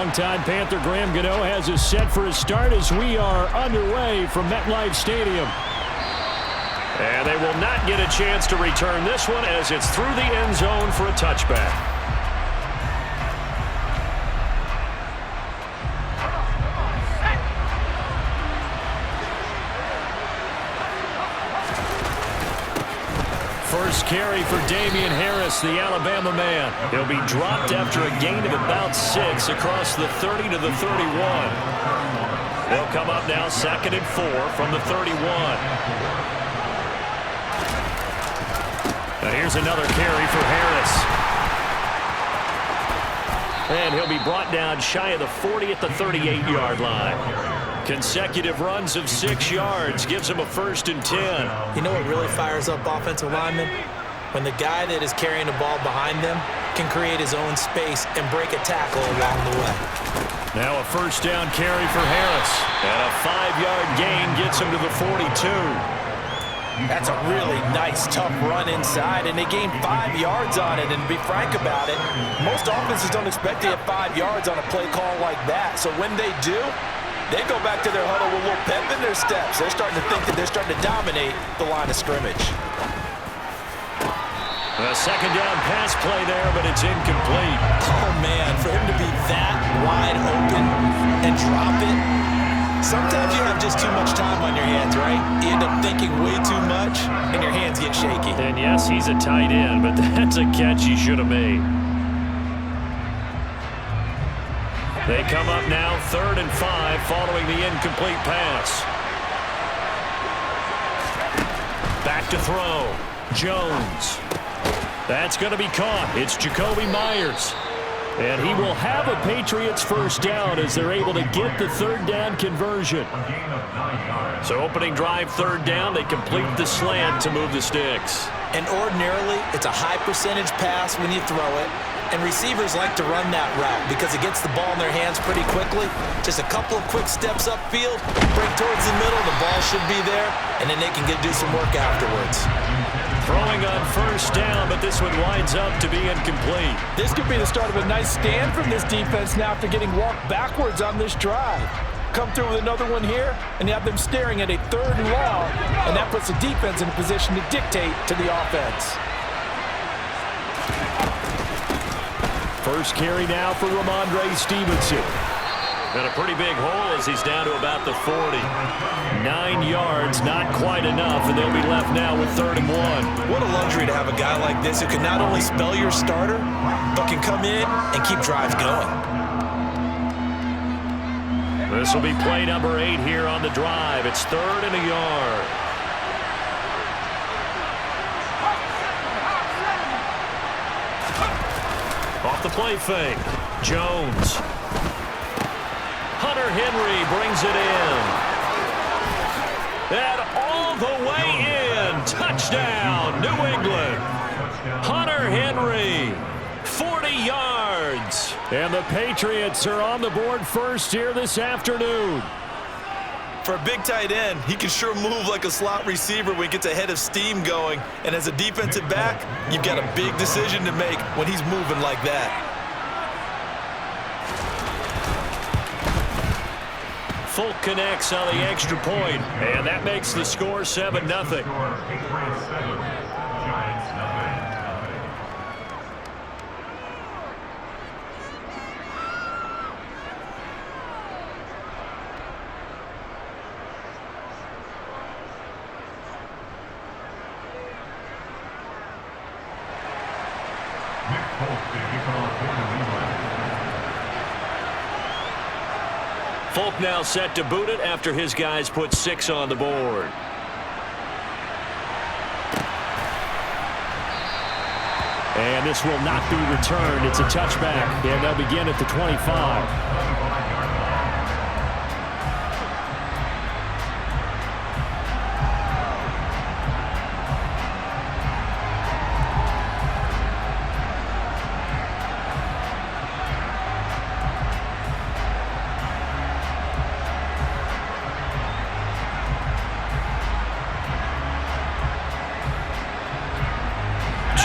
Longtime Panther Graham Gano has us set for a start as we are underway from MetLife Stadium. And they will not get a chance to return this one as it's through the end zone for a touchback. First carry for Damian Harris, the Alabama man. He'll be dropped after a gain of about 6 across the 30 to the 31. They'll come up now 2nd and 4 from the 31. Now here's another carry for Harris. And he'll be brought down shy of the 40 at the 38-yard line. Consecutive runs of 6 yards gives him a 1st and 10. You know what really fires up offensive linemen? When the guy that is carrying the ball behind them can create his own space and break a tackle along the way. Now a 1st down carry for Harris. And a 5-yard gain gets him to the 42. That's a really nice, tough run inside, and they gained 5 yards on it. And to be frank about it, most offenses don't expect to get 5 yards on a play call like that. So when they do, they go back to their huddle with a little pep in their steps. They're starting to think that they're starting to dominate the line of scrimmage. A 2nd down pass play there, but it's incomplete. Oh, man, for him to be that wide open and drop it. Sometimes you have just too much time on your hands, right? You end up thinking way too much, and your hands get shaky. And yes, he's a tight end, but that's a catch he should have made. They come up now 3rd and 5 following the incomplete pass. Back to throw. Jones. That's going to be caught. It's Jakobi Meyers. And he will have a Patriots 1st down as they're able to get the 3rd down conversion. So opening drive 3rd down, they complete the slant to move the sticks. And ordinarily, it's a high percentage pass when you throw it. And receivers like to run that route because it gets the ball in their hands pretty quickly. Just a couple of quick steps upfield, break towards the middle, the ball should be there, and then they can do some work afterwards. Throwing on 1st down, but this one winds up to be incomplete. This could be the start of a nice stand from this defense now after getting walked backwards on this drive. Come through with another one here, and you have them staring at a 3rd and long, and that puts the defense in a position to dictate to the offense. First carry now for Ramondre Stevenson. And a pretty big hole as he's down to about the 40. 9 yards, not quite enough, and they'll be left now with 3rd and 1. What a luxury to have a guy like this who can not only spell your starter, but can come in and keep drives going. This will be play number 8 here on the drive. It's 3rd and a yard. Off the play fake. Jones. Hunter Henry brings it in. And all the way in. Touchdown, New England. Hunter Henry, 40 yards. And the Patriots are on the board first here this afternoon. For a big tight end, he can sure move like a slot receiver when he gets a head of steam going. And as a defensive back, you've got a big decision to make when he's moving like that. Folk connects on the extra point, and that makes the score 7-0. Folk now set to boot it after his guys put 6 on the board. And this will not be returned. It's a touchback, and they'll begin at the 25.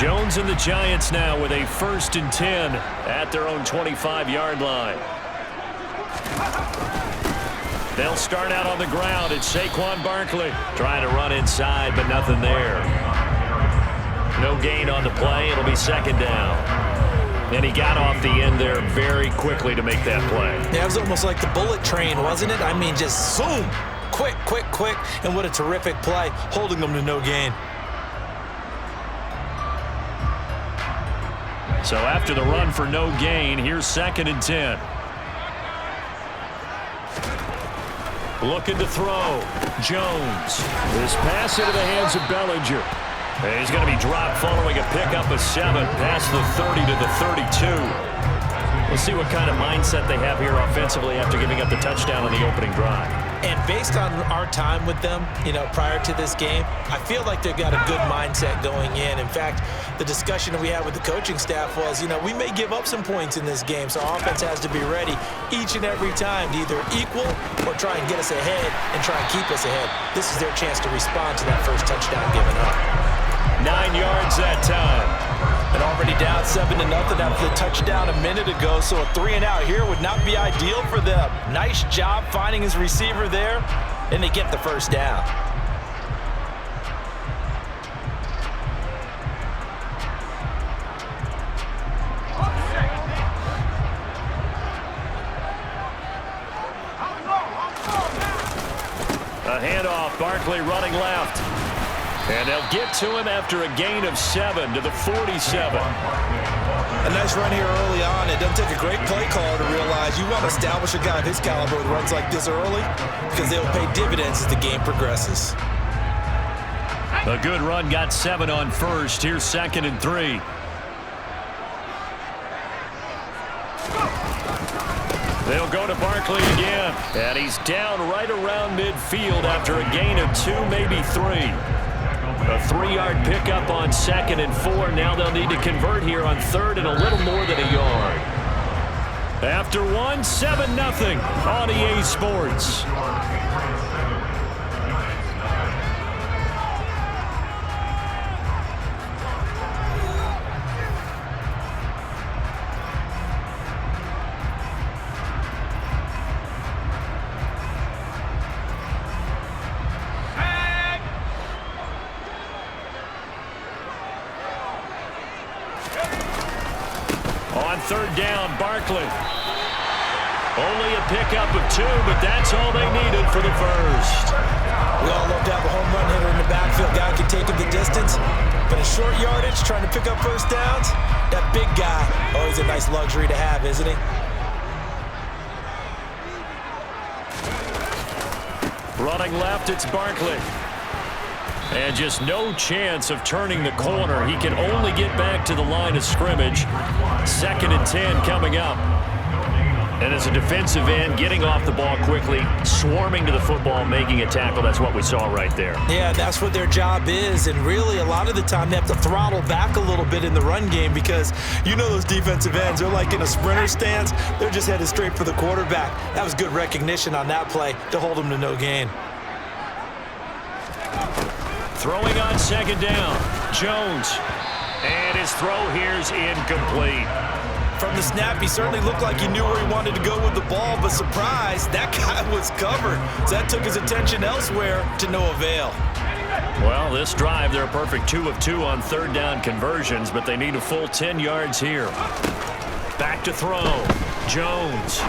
Jones and the Giants now with a 1st and 10 at their own 25-yard line. They'll start out on the ground. It's Saquon Barkley trying to run inside, but nothing there. No gain on the play. It'll be second down. And he got off the end there very quickly to make that play. Yeah, it was almost like the bullet train, wasn't it? I mean, just zoom. Quick, quick, quick. And what a terrific play, holding them to no gain. So after the run for no gain, here's 2nd and 10. Looking to throw. Jones. This pass into the hands of Bellinger. And he's going to be dropped following a pickup of 7 past the 30 to the 32. We'll see what kind of mindset they have here offensively after giving up the touchdown on the opening drive. And based on our time with them, prior to this game, I feel like they've got a good mindset going in. In fact, the discussion that we had with the coaching staff was, we may give up some points in this game, so our offense has to be ready each and every time to either equal or try and get us ahead and try and keep us ahead. This is their chance to respond to that first touchdown given up. 9 yards that time. And already down 7-0 after the touchdown a minute ago, so a 3-and-out here would not be ideal for them. Nice job finding his receiver there, and they get the first down. A handoff, Barkley running left. And they'll get to him after a gain of 7 to the 47. A nice run here early on. It doesn't take a great play caller to realize you want to establish a guy of his caliber with runs like this early because they'll pay dividends as the game progresses. A good run, got 7 on first. Here's 2nd and 3. They'll go to Barkley again. And he's down right around midfield after a gain of 2, maybe 3. A 3-yard pickup on 2nd and 4. Now they'll need to convert here on 3rd and a little more than a yard. After 1, 7-0 on EA Sports. On 3rd down, Barkley. Only a pickup of 2, but that's all they needed for the first. We all love to have a home run hitter in the backfield. Guy can take him the distance, but a short yardage, trying to pick up first downs, that big guy, always a nice luxury to have, isn't he? Running left, it's Barkley. And just no chance of turning the corner. He can only get back to the line of scrimmage. 2nd and 10 coming up. And as a defensive end, getting off the ball quickly, swarming to the football, making a tackle. That's what we saw right there. Yeah, that's what their job is. And really, a lot of the time, they have to throttle back a little bit in the run game because those defensive ends, they're like in a sprinter stance. They're just headed straight for the quarterback. That was good recognition on that play to hold them to no gain. Throwing on 2nd down, Jones. And his throw here's incomplete. From the snap, he certainly looked like he knew where he wanted to go with the ball, but surprise, that guy was covered. So that took his attention elsewhere to no avail. Well, this drive, they're a perfect 2 of 2 on 3rd down conversions, but they need a full 10 yards here. Back to throw, Jones.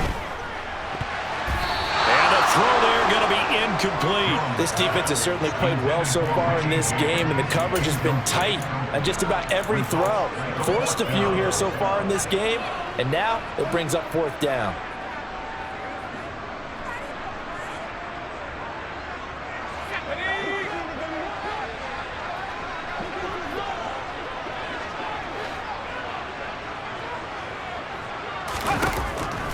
And a throw there going to be incomplete. This defense has certainly played well so far in this game, and the coverage has been tight on just about every throw. Forced a few here so far in this game, and now it brings up 4th down.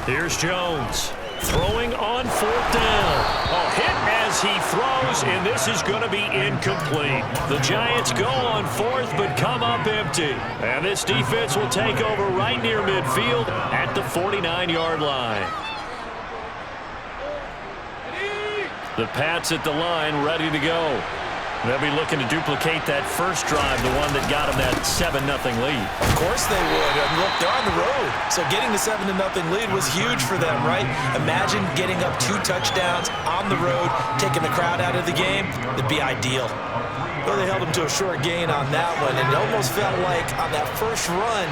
Here's Jones. Throwing on 4th down. A hit as he throws, and this is going to be incomplete. The Giants go on 4th, but come up empty. And this defense will take over right near midfield at the 49-yard line. The Pats at the line, ready to go. They'll be looking to duplicate that first drive, the one that got them that 7-0 lead. Of course they would. And look, they're on the road. So getting the 7-0 lead was huge for them, right? Imagine getting up 2 touchdowns on the road, taking the crowd out of the game. It'd be ideal. Well, they held them to a short gain on that one, and it almost felt like on that first run,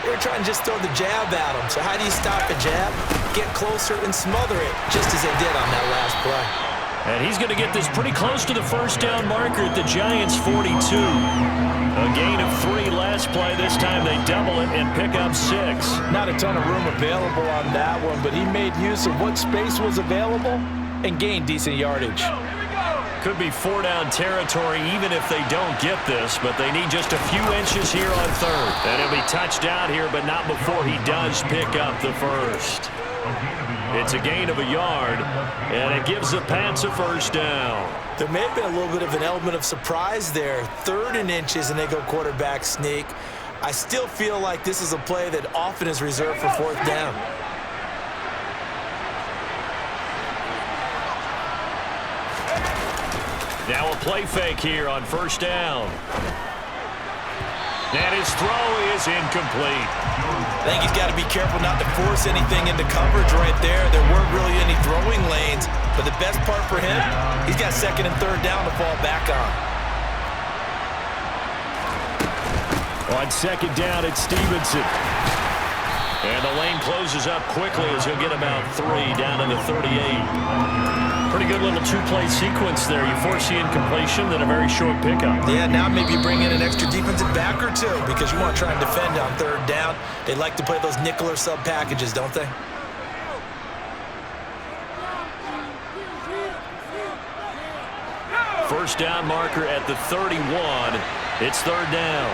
they were trying to just throw the jab at them. So how do you stop a jab? Get closer and smother it, just as they did on that last play. And he's going to get this pretty close to the first down marker at the Giants' 42. A gain of 3 last play. This time they double it and pick up 6. Not a ton of room available on that one, but he made use of what space was available and gained decent yardage. Could be 4-down territory even if they don't get this, but they need just a few inches here on third. And he'll be touched out here, but not before he does pick up the first. It's a gain of a yard, and it gives the Pats a first down. There may have been a little bit of an element of surprise there. 3rd and inches, and they go quarterback sneak. I still feel like this is a play that often is reserved for 4th down. Now a play fake here on first down. And his throw is incomplete. I think he's got to be careful not to force anything into coverage right there. There weren't really any throwing lanes, but the best part for him, he's got 2nd and 3rd down to fall back on. On 2nd down, it's Stevenson. And the lane closes up quickly as he'll get about 3 down to the 38. Pretty good little 2-play sequence there. You force the incompletion, then a very short pickup. Yeah, now maybe you bring in an extra defensive back or 2 because you want to try and defend on 3rd down. They like to play those nickel or sub packages, don't they? First down marker at the 31. It's 3rd down.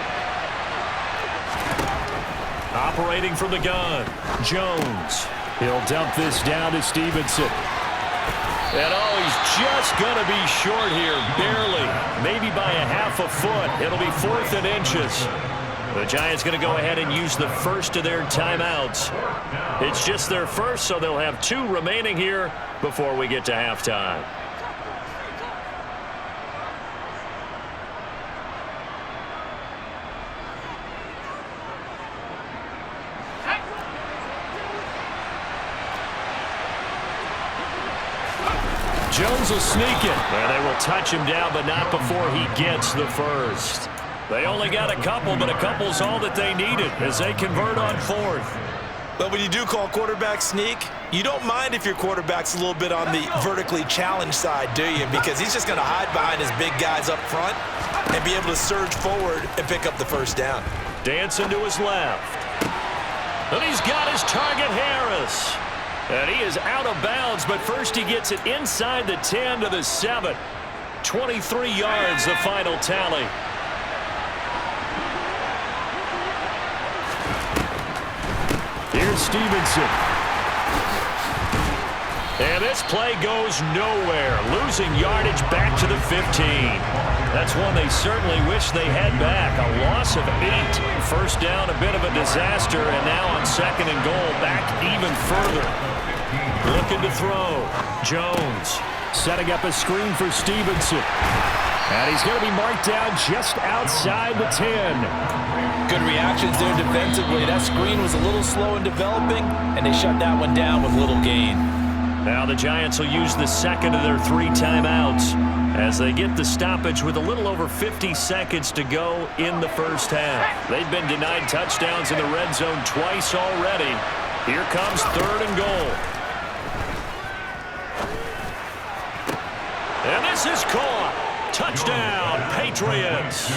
Operating from the gun, Jones. He'll dump this down to Stevenson. And he's just going to be short here, barely, maybe by a half a foot. It'll be 4th and inches. The Giants going to go ahead and use the first of their timeouts. It's just their first, so they'll have 2 remaining here before we get to halftime. Jones will sneak it. And they will touch him down, but not before he gets the first. They only got a couple, but a couple's all that they needed as they convert on 4th. But when you do call quarterback sneak, you don't mind if your quarterback's a little bit on the vertically challenged side, do you? Because he's just going to hide behind his big guys up front and be able to surge forward and pick up the first down. Dancing to his left. And he's got his target, Harris. And he is out of bounds, but first he gets it inside the 10 to the 7. 23 yards, the final tally. Here's Stevenson. And this play goes nowhere, losing yardage back to the 15. That's one they certainly wish they had back. A loss of 8. First down, a bit of a disaster, and now on 2nd and goal, back even further. Looking to throw. Jones setting up a screen for Stevenson. And he's going to be marked down just outside the 10. Good reactions there defensively. That screen was a little slow in developing, and they shut that one down with little gain. Now the Giants will use the 2nd of their 3 timeouts as they get the stoppage with a little over 50 seconds to go in the first half. They've been denied touchdowns in the red zone twice already. Here comes 3rd and goal. And this is caught. Touchdown, Patriots.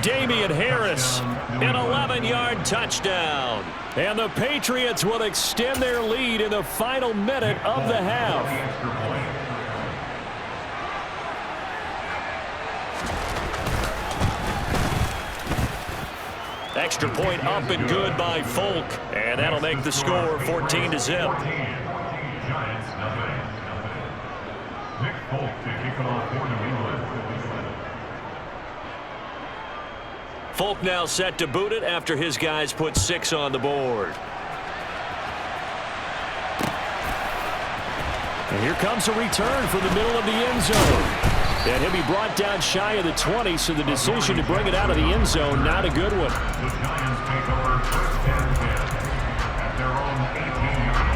Damian Harris, an 11-yard touchdown. And the Patriots will extend their lead in the final minute of the half. Extra point up and good by Folk. And that'll make the score 14-0. Folk now set to boot it after his guys put 6 on the board. And here comes a return from the middle of the end zone. And he'll be brought down shy of the 20, so the decision to bring it out of the end zone, not a good one. The Giants take over first and 10 at their own 18-yard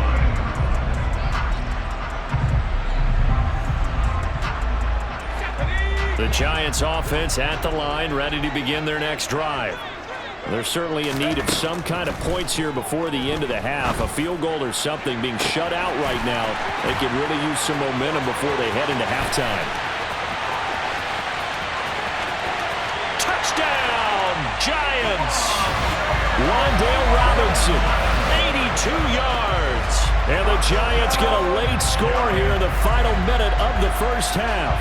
line. The Giants offense at the line, ready to begin their next drive. They're certainly in need of some kind of points here before the end of the half. A field goal or something, being shut out right now. They could really use some momentum before they head into halftime. Touchdown, Giants! Wan'Dale Robinson, 82 yards. And the Giants get a late score here in the final minute of the first half.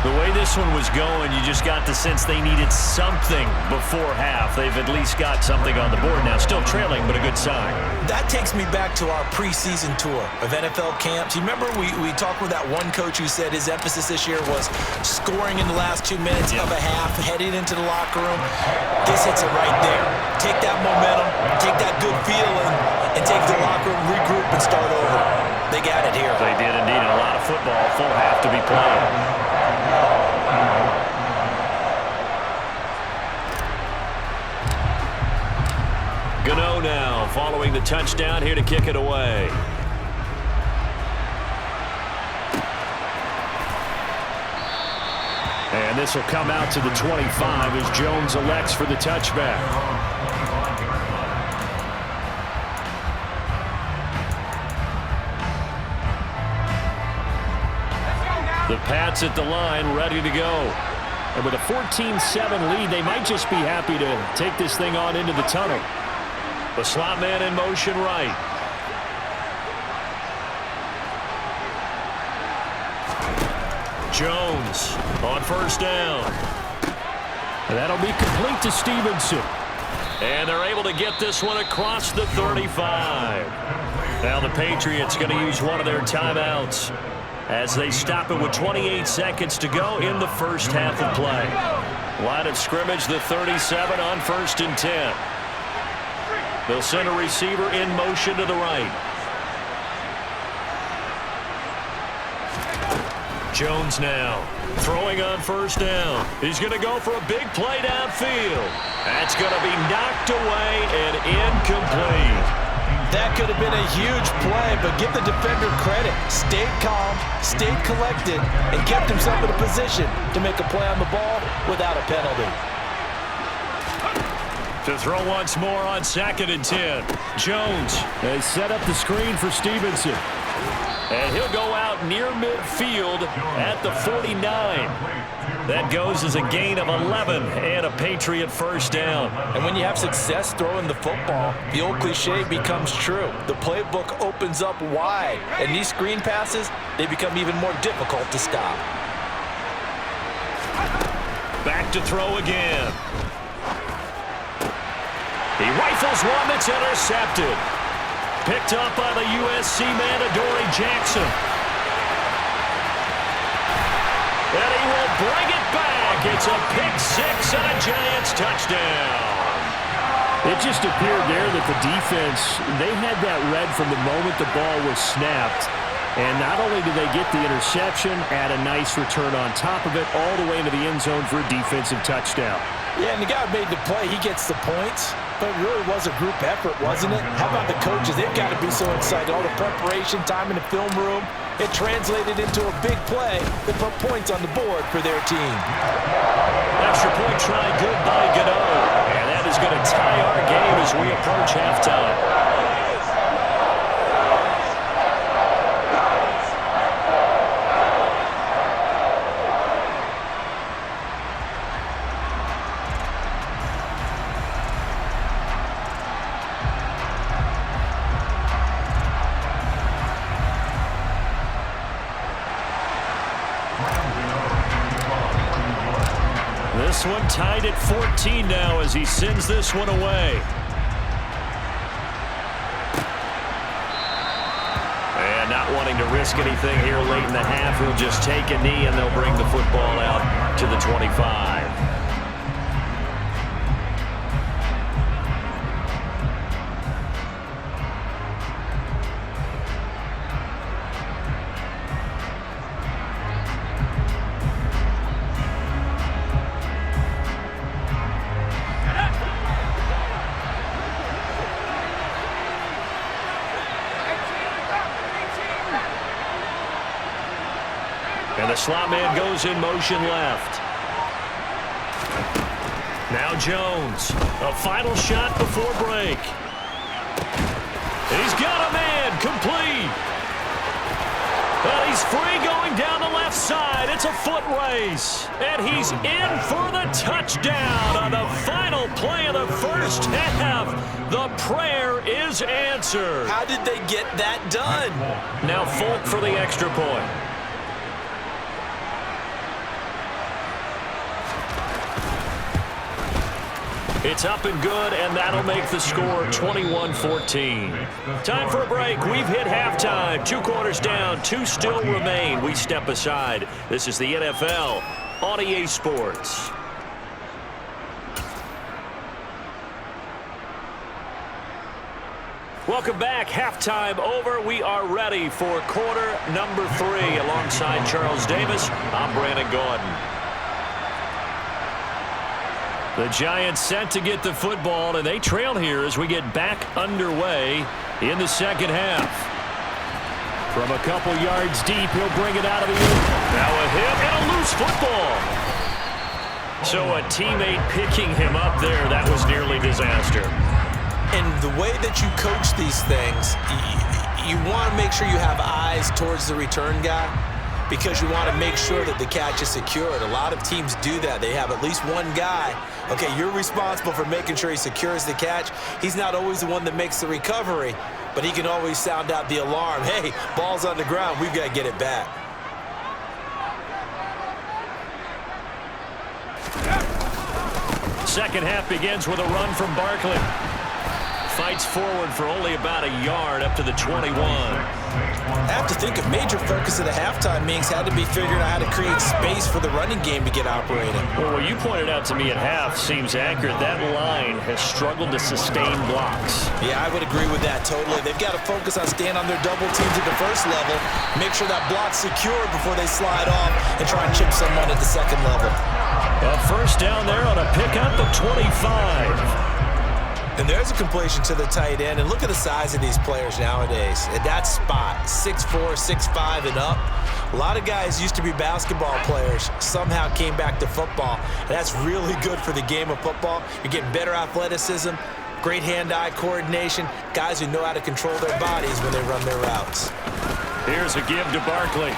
The way this one was going, you just got the sense they needed something before half. They've at least got something on the board now. Still trailing, but a good sign. That takes me back to our preseason tour of NFL camps. You remember we talked with that one coach who said his emphasis this year was scoring in the last 2 minutes of a half, heading into the locker room. This hits it right there. Take that momentum, take that good feeling, and take the locker room, regroup, and start over. They got it here. They did indeed. A lot of football, full half to be played. Gano now following the touchdown here to kick it away. And this will come out to the 25 as Jones elects for the touchback. The Pats at the line, ready to go. And with a 14-7 lead, they might just be happy to take this thing on into the tunnel. The slot man in motion right. Jones on first down. And that'll be complete to Stevenson. And they're able to get this one across the 35. Now the Patriots going to use one of their timeouts as they stop it with 28 seconds to go in the first half of play. Line of scrimmage, the 37 on first and 10. They'll send a receiver in motion to the right. Jones now throwing on first down. He's going to go for a big play downfield. That's going to be knocked away and incomplete. That could have been a huge play, but give the defender credit. Stayed calm, stayed collected, and kept himself in a position to make a play on the ball without a penalty. To throw once more on second and 10. Jones. They set up the screen for Stevenson. And he'll go out near midfield at the 49. That goes as a gain of 11 and a Patriot first down. And when you have success throwing the football, the old cliche becomes true. The playbook opens up wide, and these screen passes, they become even more difficult to stop. Back to throw again. He rifles one that's intercepted. Picked up by the USC man, Adoree Jackson. And he will bring it back. It's a pick six and a Giants touchdown. It just appeared there that the defense, they had that read from the moment the ball was snapped. And not only did they get the interception, add a nice return on top of it, all the way into the end zone for a defensive touchdown. Yeah, and the guy who made the play, he gets the points. But it really was a group effort, wasn't it? How about the coaches? They've got to be so excited. All the preparation, time in the film room, it translated into a big play that put points on the board for their team. Extra point try good by Gano. And that is going to tie our game as we approach halftime. This one tied at 14 now as he sends this one away. And not wanting to risk anything here late in the half, he'll just take a knee and they'll bring the football out to the 25. the slot man goes in motion left. Now Jones. A final shot before break. He's got a man. Complete. But he's free going down the left side. It's a foot race. And he's in for the touchdown on the final play of the first half. The prayer is answered. How did they get that done? Now Folk for the extra point. It's up and good, and that'll make the score 21-14. Time for a break. We've hit halftime. 2 quarters down, 2 still remain. We step aside. This is the NFL on EA Sports. Welcome back. Halftime over. We are ready for quarter number 3. Alongside Charles Davis, I'm Brandon Gordon. The Giants set to get the football, and they trail here as we get back underway in the second half. From a couple yards deep, he'll bring it out of the end. Now a hit and a loose football. So a teammate picking him up there, that was nearly disaster. And the way that you coach these things, you want to make sure you have eyes towards the return guy, because you want to make sure that the catch is secured. A lot of teams do that. They have at least one guy. Okay, you're responsible for making sure he secures the catch. He's not always the one that makes the recovery, but he can always sound out the alarm. Hey, ball's on the ground. We've got to get it back. Second half begins with a run from Barkley. Fights forward for only about a yard up to the 21. I have to think a major focus of the halftime meetings had to be figuring out how to create space for the running game to get operating. Well, what you pointed out to me at half seems accurate. That line has struggled to sustain blocks. Yeah, I would agree with that totally. They've got to focus on staying on their double teams at the first level, make sure that block's secure before they slide off and try and chip someone at the second level. A first down there on a pickup of 25. And there's a completion to the tight end. And look at the size of these players nowadays. At that spot, 6'4", 6'5", and up. A lot of guys used to be basketball players, somehow came back to football. And that's really good for the game of football. You're getting better athleticism, great hand-eye coordination, guys who know how to control their bodies when they run their routes. Here's a give to Barkley.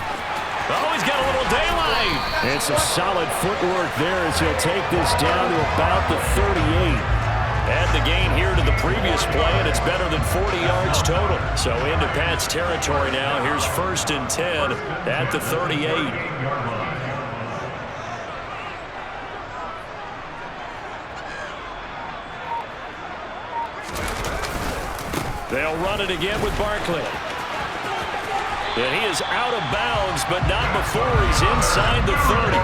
Oh, he's got a little daylight. And some solid footwork there as he'll take this down to about the 38. Add the gain here to the previous play, and it's better than 40 yards total. So into Pat's territory now. Here's 1st and 10 at the 38. They'll run it again with Barkley. And he is out of bounds, but not before he's inside the 30.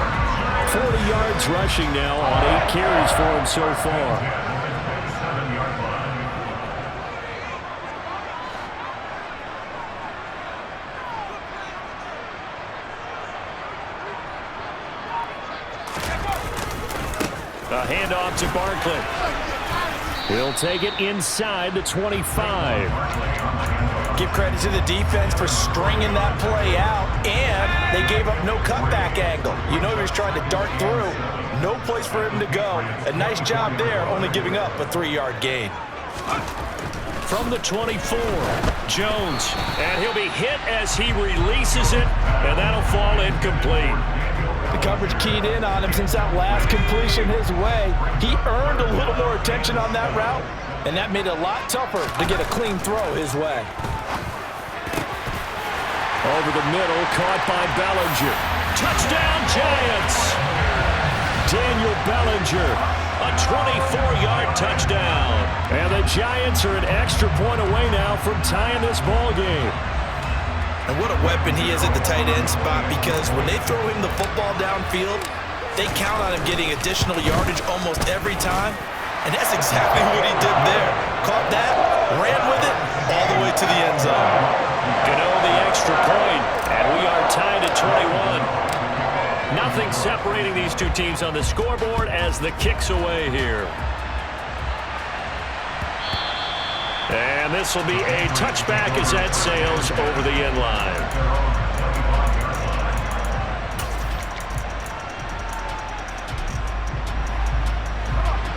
40 yards rushing now on 8 carries for him so far. A handoff to Barkley. He'll take it inside the 25. Give credit to the defense for stringing that play out, and they gave up no cutback angle. You know he was trying to dart through. No place for him to go. A nice job there, only giving up a 3-yard gain. From the 24, Jones. And he'll be hit as he releases it, and that'll fall incomplete. The coverage keyed in on him since that last completion his way. He earned a little more attention on that route, and that made it a lot tougher to get a clean throw his way. Over the middle, caught by Bellinger. Touchdown, Giants! Daniel Bellinger. A 24-yard touchdown. And the Giants are an extra point away now from tying this ball game. And what a weapon he is at the tight end spot, because when they throw him the football downfield, they count on him getting additional yardage almost every time. And that's exactly what he did there. Caught that, ran with it, all the way to the end zone. Gano the extra point, and we are tied at 21. Nothing separating these two teams on the scoreboard as the kick's away here. And this will be a touchback as that sails over the end line.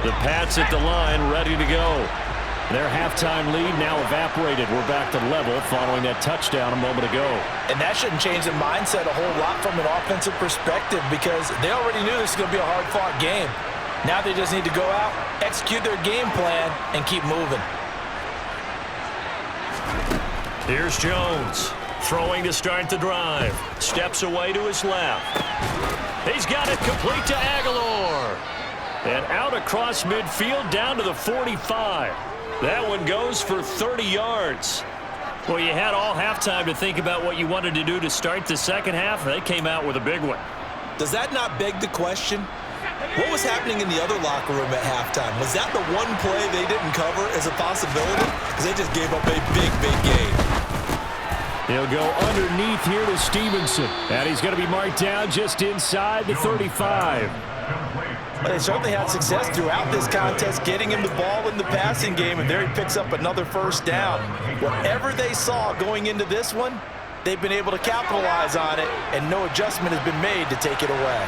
The Pats at the line, ready to go. Their halftime lead now evaporated. We're back to level following that touchdown a moment ago. And that shouldn't change the mindset a whole lot from an offensive perspective because they already knew this was going to be a hard-fought game. Now they just need to go out, execute their game plan, and keep moving. Here's Jones, throwing to start the drive. Steps away to his left. He's got it complete to Aguilar. And out across midfield down to the 45. That one goes for 30 yards. Well, you had all halftime to think about what you wanted to do to start the second half. They came out with a big one. Does that not beg the question? What was happening in the other locker room at halftime? Was that the one play they didn't cover as a possibility? Because they just gave up a big, big game. He'll go underneath here to Stevenson. And he's going to be marked down just inside the 35. But they certainly had success throughout this contest, getting him the ball in the passing game, and there he picks up another first down. Whatever they saw going into this one, they've been able to capitalize on it, and no adjustment has been made to take it away.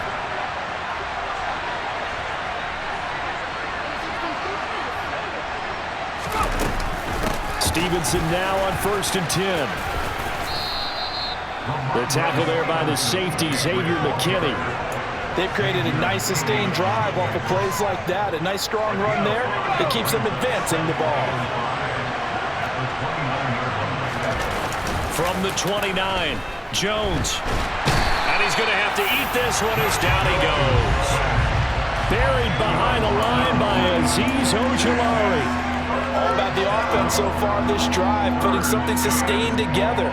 Stevenson now on 1st and 10. The tackle there by the safety, Xavier McKinney. They've created a nice sustained drive off of plays like that. A nice strong run there that keeps them advancing the ball. From the 29, Jones. And he's going to have to eat this one as down he goes. Buried behind the line by Azeez Ojulari. All about the offense so far this drive, putting something sustained together.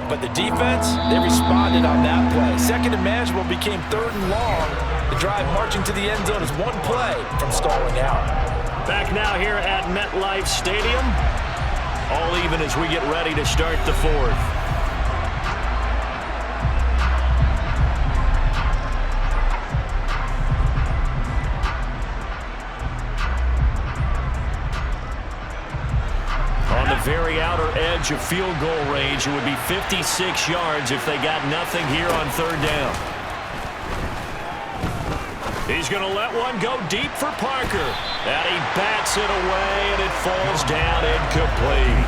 But the defense, they responded on that play. Second and manageable became 3rd and long. The drive marching to the end zone is one play from stalling out. Back now here at MetLife Stadium. All even as we get ready to start the 4th. Very outer edge of field goal range. It would be 56 yards if they got nothing here on 3rd down. He's going to let one go deep for Parker. And he bats it away, and it falls down incomplete.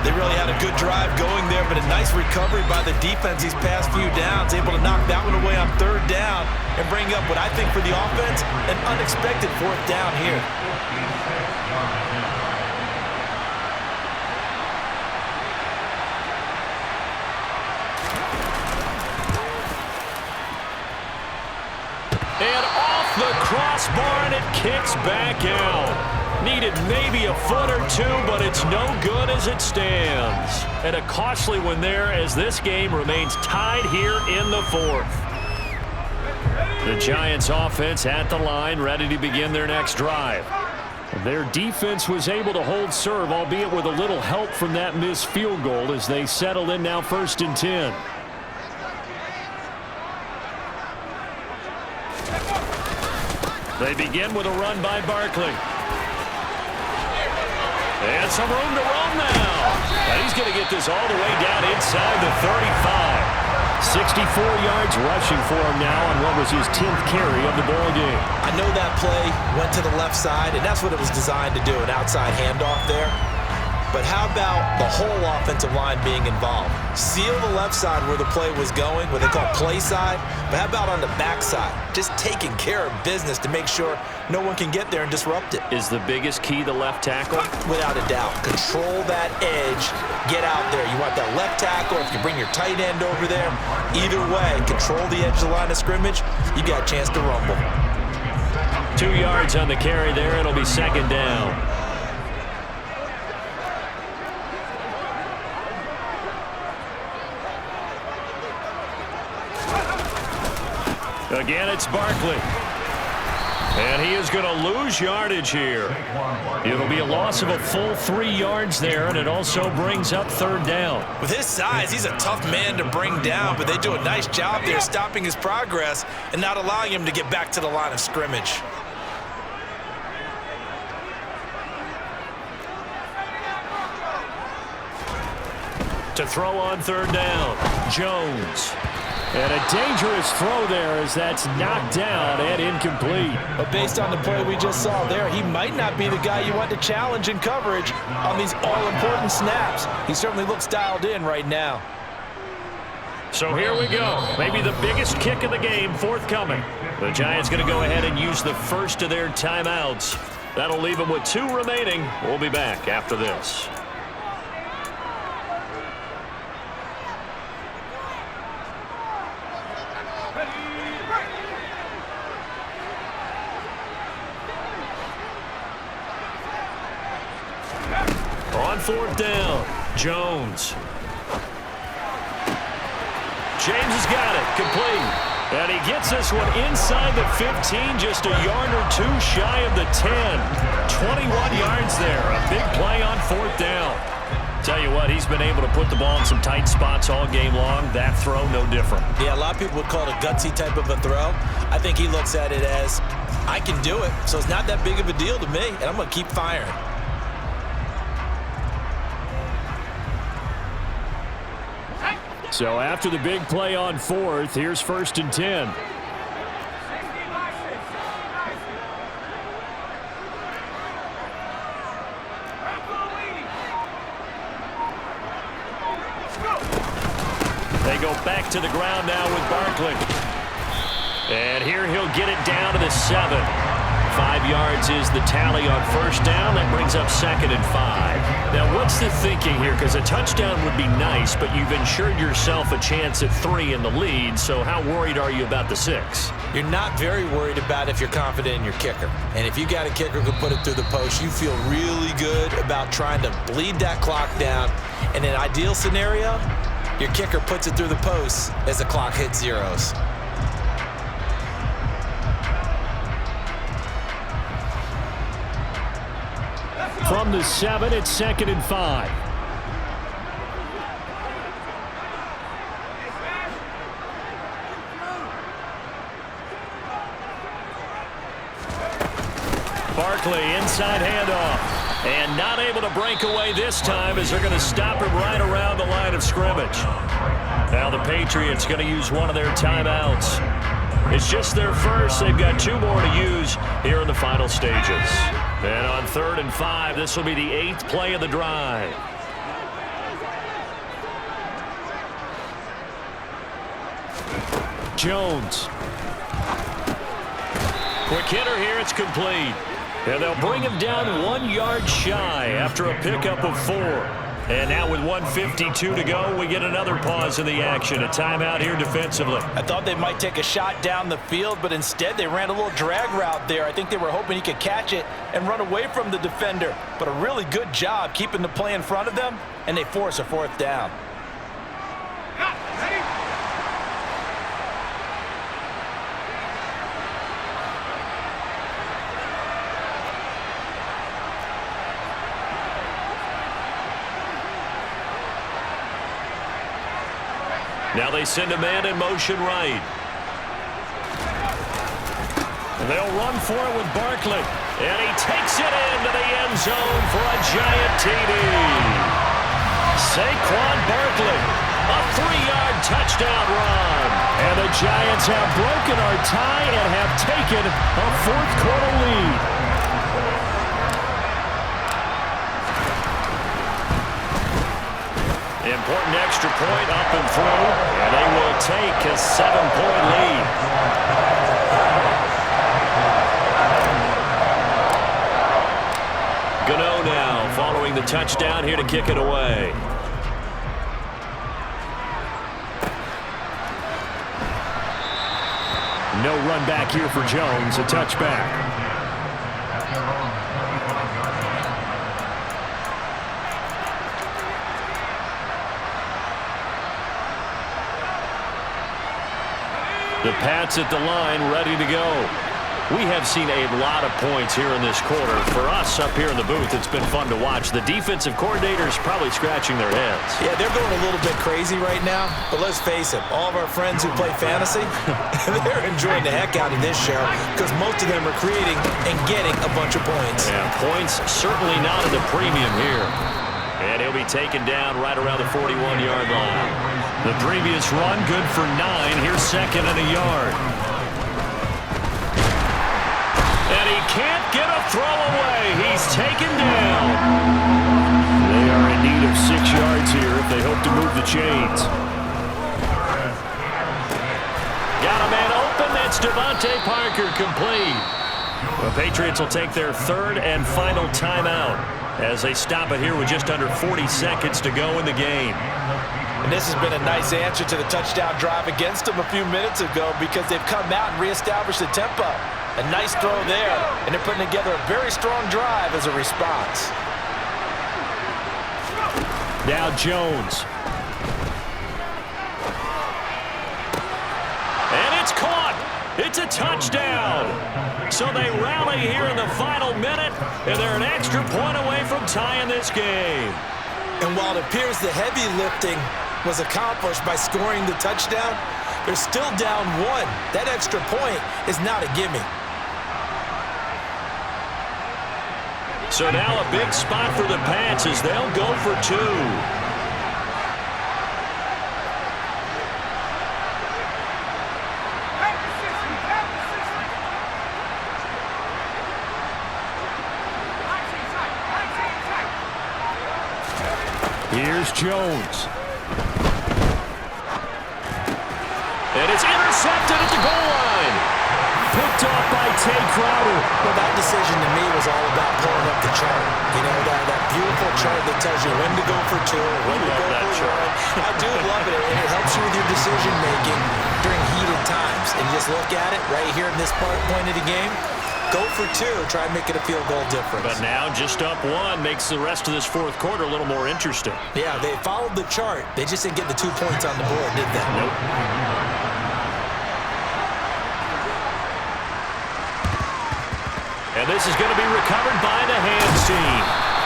They really had a good drive going there, but a nice recovery by the defense these past few downs, able to knock that one away on 3rd down and bring up what I think for the offense, an unexpected 4th down here. And off the crossbar, and it kicks back out. Needed maybe a foot or two, but it's no good as it stands. And a costly one there as this game remains tied here in the 4th. The Giants offense at the line, ready to begin their next drive. Their defense was able to hold serve, albeit with a little help from that missed field goal as they settle in now 1st and 10. They begin with a run by Barkley. And some room to run now. And he's going to get this all the way down inside the 35. 64 yards rushing for him now on what was his 10th carry of the ball game. I know that play went to the left side, and that's what it was designed to do, an outside handoff there. But how about the whole offensive line being involved? Seal the left side where the play was going, what they call play side. But how about on the back side? Just taking care of business to make sure no one can get there and disrupt it. Is the biggest key the left tackle? Without a doubt. Control that edge. Get out there. You want that left tackle, if you bring your tight end over there. Either way, control the edge of the line of scrimmage. You got a chance to rumble. 2 yards on the carry there. It'll be 2nd down. Again, it's Barkley. And he is going to lose yardage here. It'll be a loss of a full 3 yards there, and it also brings up 3rd down. With his size, he's a tough man to bring down, but they do a nice job there stopping his progress and not allowing him to get back to the line of scrimmage. To throw on 3rd down, Jones. And a dangerous throw there as that's knocked down and incomplete. But based on the play we just saw there, he might not be the guy you want to challenge in coverage on these all-important snaps. He certainly looks dialed in right now. So here we go. Maybe the biggest kick of the game forthcoming. The Giants going to go ahead and use the first of their timeouts. That'll leave them with 2 remaining. We'll be back after this. On 4th down, Jones. James has got it, complete. And he gets this one inside the 15, just a yard or 2 shy of the 10. 21 yards there, a big play on 4th down. Tell you what, he's been able to put the ball in some tight spots all game long. That throw, no different. Yeah, a lot of people would call it a gutsy type of a throw. I think he looks at it as, I can do it, so it's not that big of a deal to me, and I'm going to keep firing. So after the big play on 4th, here's 1st and 10. They go back to the ground now with Barkley. And here he'll get it down to the 7. 5 yards is the tally on 1st down. That brings up 2nd and 5. Now, what's the thinking here? Because a touchdown would be nice, but you've ensured yourself a chance at 3 in the lead, so how worried are you about the 6? You're not very worried about if you're confident in your kicker. And if you got a kicker who can put it through the post, you feel really good about trying to bleed that clock down. In an ideal scenario, your kicker puts it through the post as the clock hits zeros. From the 7, it's 2nd and 5. Barkley, inside handoff. And not able to break away this time as they're going to stop him right around the line of scrimmage. Now the Patriots going to use one of their timeouts. It's just their first. They've got 2 more to use here in the final stages. And on 3rd and 5, this will be the 8th play of the drive. Jones. Quick hitter here, it's complete. And they'll bring him down 1 yard shy after a pickup of 4. And now with 1:52 to go, we get another pause in the action. A timeout here defensively. I thought they might take a shot down the field, but instead they ran a little drag route there. I think they were hoping he could catch it and run away from the defender. But a really good job keeping the play in front of them, and they force a 4th down. Now they send a man in motion right. They'll run for it with Barkley. And he takes it into the end zone for a giant TD. Saquon Barkley, a 3-yard touchdown run. And the Giants have broken our tie and have taken a 4th quarter lead. Important extra point up and through, and they will take a 7-point lead. Gano now following the touchdown here to kick it away. No run back here for Jones, a touchback. The Pats at the line, ready to go. We have seen a lot of points here in this quarter. For us up here in the booth, it's been fun to watch. The defensive coordinators probably scratching their heads. Yeah, they're going a little bit crazy right now, but let's face it, all of our friends who play fantasy, they're enjoying the heck out of this show because most of them are creating and getting a bunch of points. Yeah, points certainly not in the premium here. And he'll be taken down right around the 41-yard line. The previous run good for 9. Here's second and a yard. And he can't get a throw away. He's taken down. They are in need of 6 yards here if they hope to move the chains. Got a man open. That's Devontae Parker complete. The Patriots will take their third and final timeout as they stop it here with just under 40 seconds to go in the game. And this has been a nice answer to the touchdown drive against them a few minutes ago because they've come out and reestablished the tempo. A nice throw there, and they're putting together a very strong drive as a response. Now Jones. And it's caught. It's a touchdown. So they rally here in the final minute, and they're an extra point away from tying this game. And while it appears the heavy lifting was accomplished by scoring the touchdown, they're still down 1. That extra point is not a gimme. So now a big spot for the Pats as they'll go for 2. Here's Jones. And it's intercepted at the goal line. Picked off by Tay Crowder. Well, that decision to me was all about pulling up the chart. You know, that beautiful chart that tells you when to go for 2, when to go for 1. I do love it, and it helps you with your decision-making during heated times. And you just look at it right here in this point of the game. Go for 2, try and make it a field goal difference. But now just up 1 makes the rest of this fourth quarter a little more interesting. Yeah, they followed the chart. They just didn't get the 2 points on the board, did they? Nope. And this is going to be recovered by the hands team.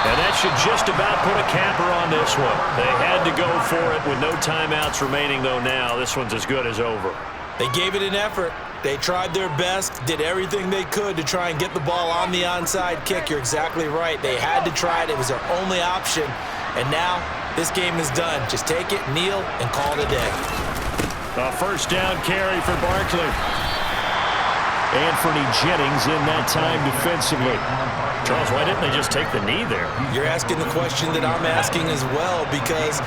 And that should just about put a capper on this one. They had to go for it with no timeouts remaining, though now. This one's as good as over. They gave it an effort. They tried their best, did everything they could to try and get the ball on the onside kick. You're exactly right. They had to try it. It was their only option. And now this game is done. Just take it, kneel, and call it a day. A first down carry for Barkley. Anthony Jennings in that time defensively. Charles, why didn't they just take the knee there? You're asking the question that I'm asking as well, because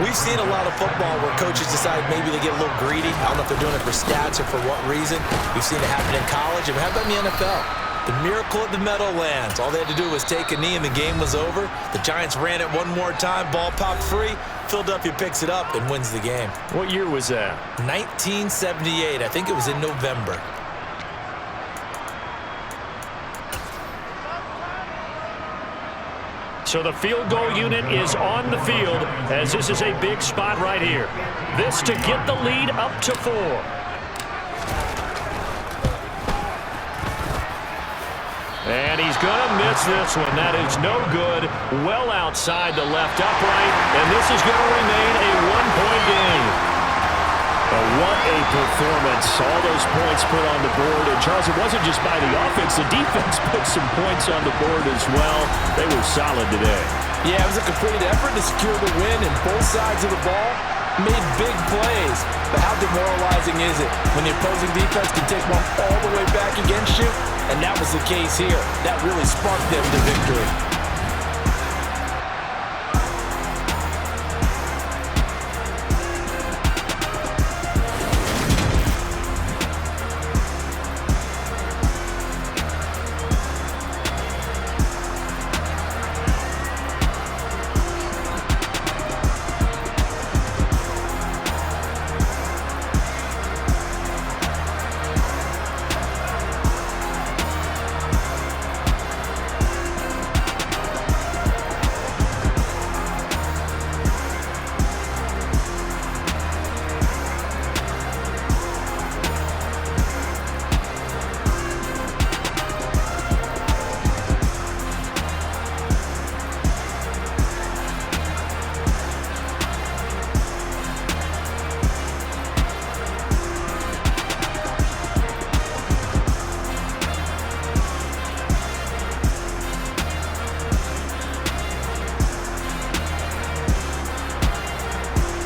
we've seen a lot of football where coaches decide maybe they get a little greedy. I don't know if they're doing it for stats or for what reason. We've seen it happen in college, and how about in the NFL? The miracle at the Meadowlands. All they had to do was take a knee, and the game was over. The Giants ran it one more time. Ball popped free. Philadelphia picks it up and wins the game. What year was that? 1978. I think it was in November. So the field goal unit is on the field as this is a big spot right here. This to get the lead up to 4. And he's going to miss this one. That is no good. Well outside the left upright. And this is going to remain a 1-point game. What a performance. All those points put on the board. And, Charles, it wasn't just by the offense. The defense put some points on the board as well. They were solid today. Yeah, it was a complete effort to secure the win, and both sides of the ball made big plays. But how demoralizing is it when the opposing defense can take one all the way back against you? And that was the case here. That really sparked them to victory.